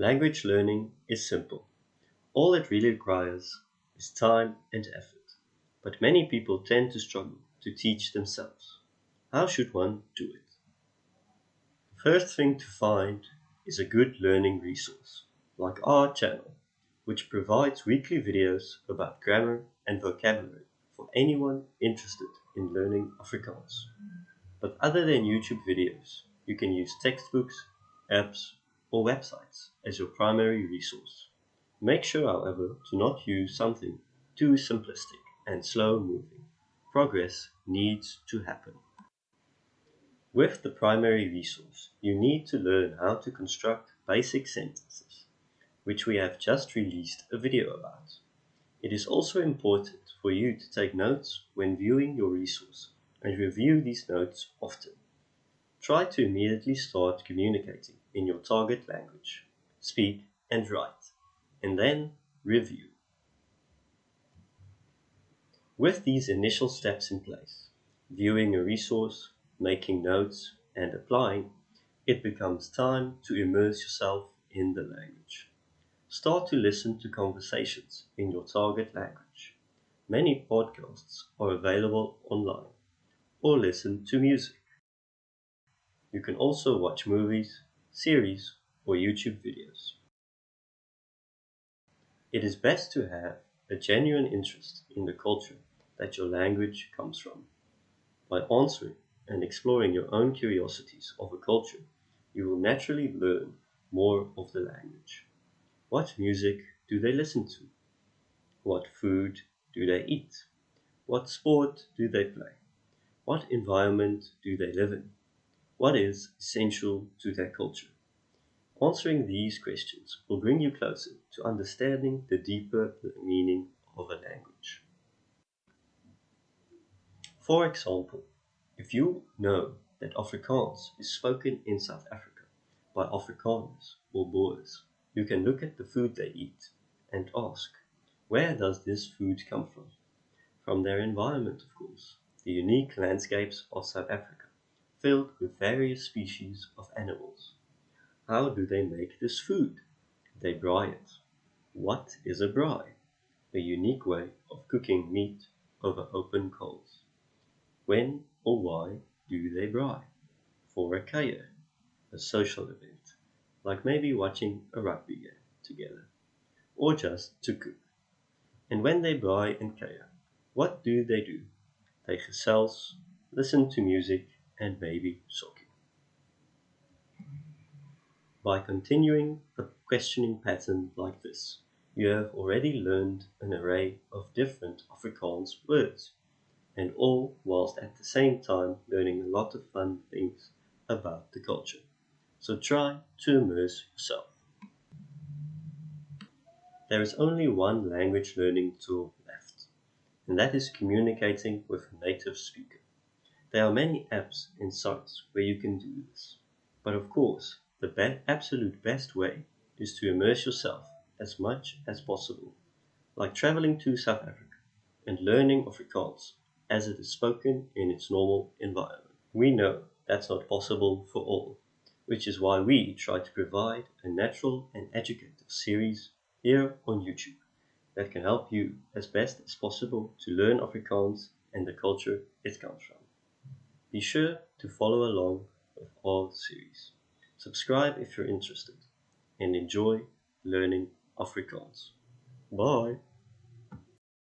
Language learning is simple. All it really requires is time and effort. But many people tend to struggle to teach themselves. How should one do it? The first thing to find is a good learning resource, like our channel, which provides weekly videos about grammar and vocabulary for anyone interested in learning Afrikaans. But other than YouTube videos, you can use textbooks, apps, or websites as your primary resource. Make sure, however, to not use something too simplistic and slow-moving. Progress needs to happen. With the primary resource, you need to learn how to construct basic sentences, which we have just released a video about. It is also important for you to take notes when viewing your resource and review these notes often. Try to immediately start communicating in your target language, speak and write, and then review. With these initial steps in place, viewing a resource, making notes, and applying, it becomes time to immerse yourself in the language. Start to listen to conversations in your target language. Many podcasts are available online, or listen to music. You can also watch movies, series, or YouTube videos. It is best to have a genuine interest in the culture that your language comes from. By answering and exploring your own curiosities of a culture, you will naturally learn more of the language. What music do they listen to? What food do they eat? What sport do they play? What environment do they live in? What is essential to their culture? Answering these questions will bring you closer to understanding the deeper meaning of a language. For example, if you know that Afrikaans is spoken in South Africa by Afrikaners or Boers, you can look at the food they eat and ask, where does this food come from? From their environment, of course, the unique landscapes of South Africa, filled with various species of animals. How do they make this food? They braai it. What is a braai? A unique way of cooking meat over open coals. When or why do they braai? For a kuier, a social event, like maybe watching a rugby game together, or just to cook. And when they braai and kuier, what do? They gesels, listen to music, and maybe soccer. By continuing a questioning pattern like this, you have already learned an array of different Afrikaans words, and all whilst at the same time learning a lot of fun things about the culture. So try to immerse yourself. There is only one language learning tool left, and that is communicating with a native speaker. There are many apps and sites where you can do this, but of course, the absolute best way is to immerse yourself as much as possible, like traveling to South Africa and learning Afrikaans as it is spoken in its normal environment. We know that's not possible for all, which is why we try to provide a natural and educative series here on YouTube that can help you as best as possible to learn Afrikaans and the culture it comes from. Be sure to follow along with our series. Subscribe if you're interested and enjoy learning Afrikaans. Bye!